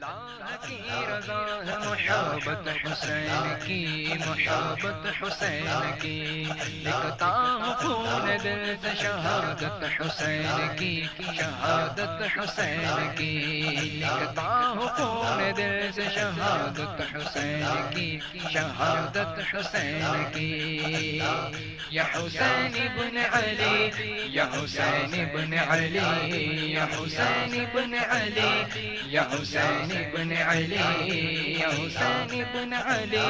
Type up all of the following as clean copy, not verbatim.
اللہ کی رضا ہے محبت حسین کی، محبت حسین کی، لکھتا ہوں خون دل سے شہادت حسین کی، شہادت حسین کی، لکھتا ہوں خون دل سے شہادت حسین کی، شہادت حسین کی، یا حسین ابن علی، یا حسین ابن علی، یا حسین ابن علی، یا حسین ابن علی، یا حسین ابن علی،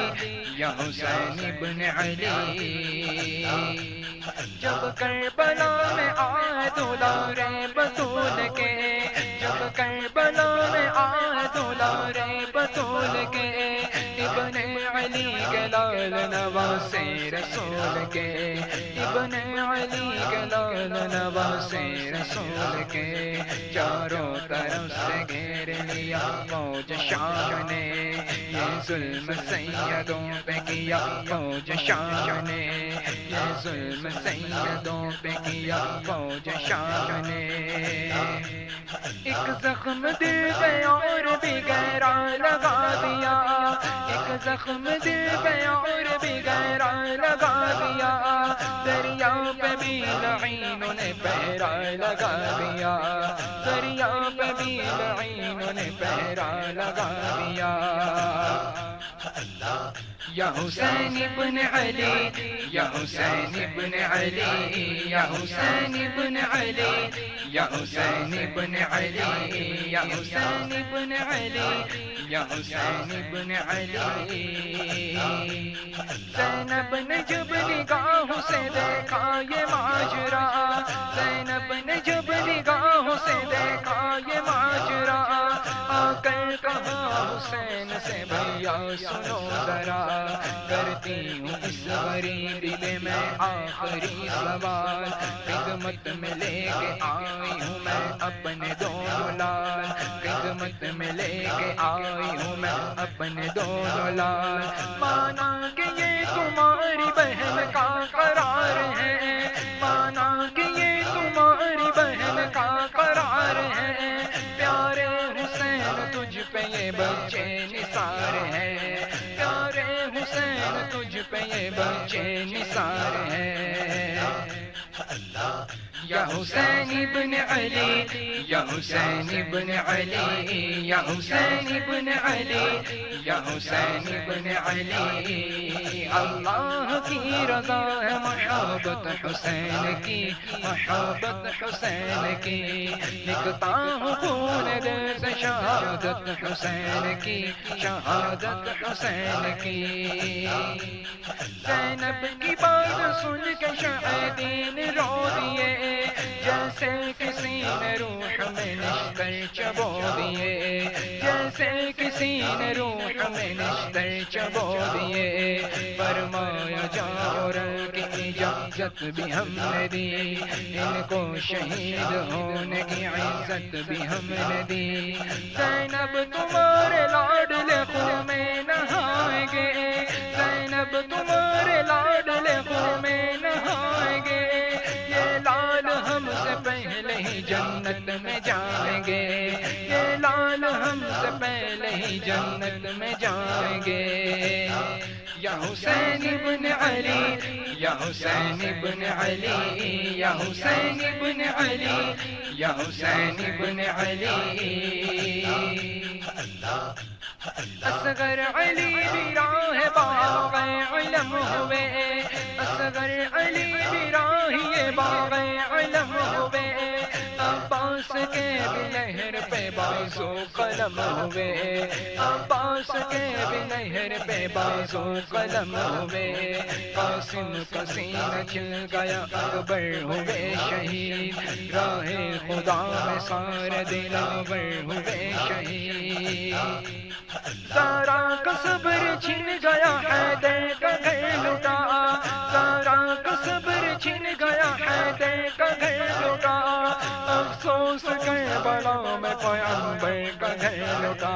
یا حسین ابن علی، جب کربلا میں آئے دولارے بطول کے، جب کربلا میں آئے دولارے بطول کے، ابن علی کے لال نواسے رسول کے، ابن علی کے لال نواسے رسول کے، چاروں طرف سے گھیر لیا فوج شام نے، یہ ظلم سیدوں پہ کیا فوج شام نے، یہ ظلم سیدوں پہ کیا فوج شام نے، ایک زخم دل پہ اور بھی گہرا لگا دیا، ایک زخم دل پہ اور بھی گہرا لگا دیا، دریا پہ بھی لعینوں نے پہرا لگا دیا، دریا پہ بھی لعینوں نے پہرا لگا دیا، یا حسین ابن علی، یا حسین ابن علی، یا حسین ابن علی، یا حسین ابن علی، یا حسین ابن علی، یا حسین ابن علی، زینب نے جب نگاہوں سے دیکھا یہ ماجرا، زینب نے جب نگاہوں سے دیکھا یہ ماجرا، آ کر کہا حسین سے بھیا سنو ذرا، کرتی ہوں اس غریب دل میں آخری سوال، خدمت میں لے کے آئی ہوں میں اپنے دونوں لال، خدمت میں لے کے آئی ہوں میں اپنے دونوں لال، مانا کہ یہ تمہاری بہن کا قرار ہے، مانا کہ یہ تمہاری بہن کا قرار ہے، پیارے حسین تجھ پہ یہ بچے نثار ہیں، پیارے حسین تجھ پہ یہ بچے نثار ہیں، یا حسین ابن علی، یا حسین ابن علی، یا حسین ابن علی، یا حسین ابن علی، اللہ کی رضا ہے محبت حسین کی، محبت حسین کی، لکھتا ہوں خون دل سے شہادت حسین کی، شہادت حسین کی، زینب کی بات سن کے شاہدین رو دیے، جیسے کسی نے روح میں نشتر چبو دیے، جیسے کسی نے روح میں نشتر چبو دیے، فرمایا جاؤ کی اجازت بھی ہم نے دی، ان کو شہید ہونے کی عزت بھی ہم نے دی، زینب تمہارے لاڈلے خون میں نہائیں گے، زینب تمہارے لاڈلے خون میں نہائیں گے، یہ لال ہم سے پہلے ہی جنت میں جائیں گے، یہ لال ہم سے پہلے ہی جنت میں جائیں گے، یا حسین ابن علی، یا حسین ابن علی، یا حسین ابن علی، یا حسین ابن علی، اصغر علی بھی راہ باغ علم ہوئے، اصغر علی بھی راہ باغ علم ہوئے، عباس کے بھی لہر پہ بازو قلم ہوئے، عباس کے بھی لہر پہ بازو قلم ہوئے، قاسم کا سینہ چل گیا اکبر ہوئے شہید، راہ خدا میں سارے دلاور ہوئے شہید، سارا کا صبر چھن گیا حیدر کا گھر لٹا، سارا کا صبر چھن گیا حیدر کا گھر لٹا، افسوس کربلا میں پیغمبر کا گھر لٹا،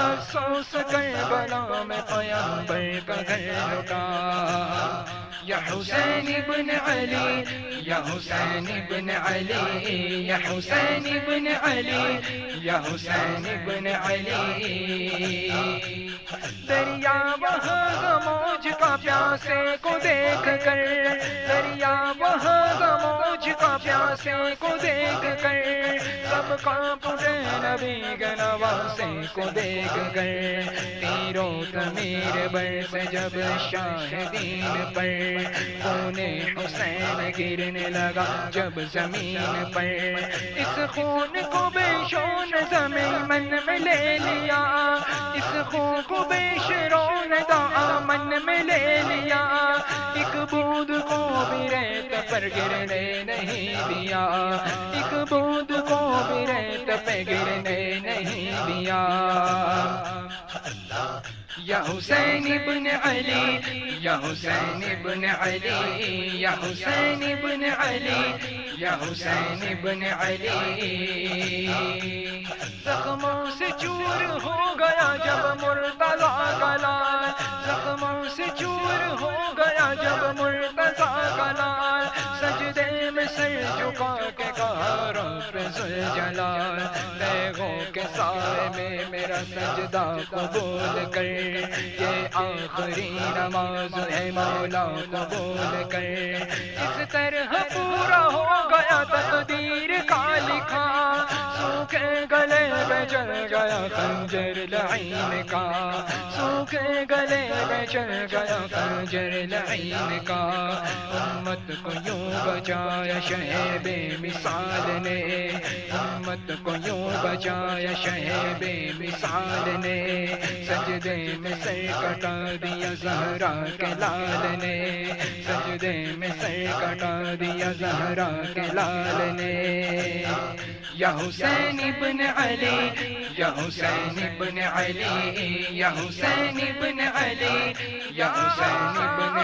افسوس کربلا میں پیغمبر کا گھر لٹا، یا حسین ابن علی یا حسین ابن علی یا حسین ابن علی یا حسین ابن علی دریا وہاں موج کا پیاسے کو دیکھ کر دریا وہاں موج کا پیاسے کو دیکھ کر سب کانپ اٹھے نبی کے نواسے کو دیکھ کر تیروں تمیر برس جب شاہدین پر خون حسین گرنے لگا جب زمین پر اس خون کو بے شون زمین من میں لے لیا اس خون کو بے شرون دامن میں لے لیا ایک بوند کو بھی ریت پر گرنے نہیں دیا ایک بوند کو بھی ریت پہ گرنے نہیں دیا یا حسین ابن علی یا حسین ابن علی یا حسین ابن علی یا حسین ابن علی زخموں سے چور ہو گیا جب مرتضیٰ کا لال زخموں سے چور ہو گیا جب مرتضیٰ کا لال سجدے میں سر جھکا کے کہا رب ذوالجلال تیغوں کے سائے میں میرا سجدہ قبول کر یہ آخری نماز ہے مولا قبول کر اس طرح پورا ہو گیا تقدیر کا لکھا سوکھے گلے میں چل گیا خنجر لعین کا سوکھے گلے میں چل گیا خنجر لعین کا امت کو یوں بچایا شہ بے مثال نے امت کو یوں بچایا شہ بے مثال نے سجدے میں سر کٹا دیا زہرا کے لال نے سجدے میں سر کٹا دیا زہرا کے لال نے یا حسین ابن علی یا حسین ابن علی یا حسین ابن علی یا حسین ابن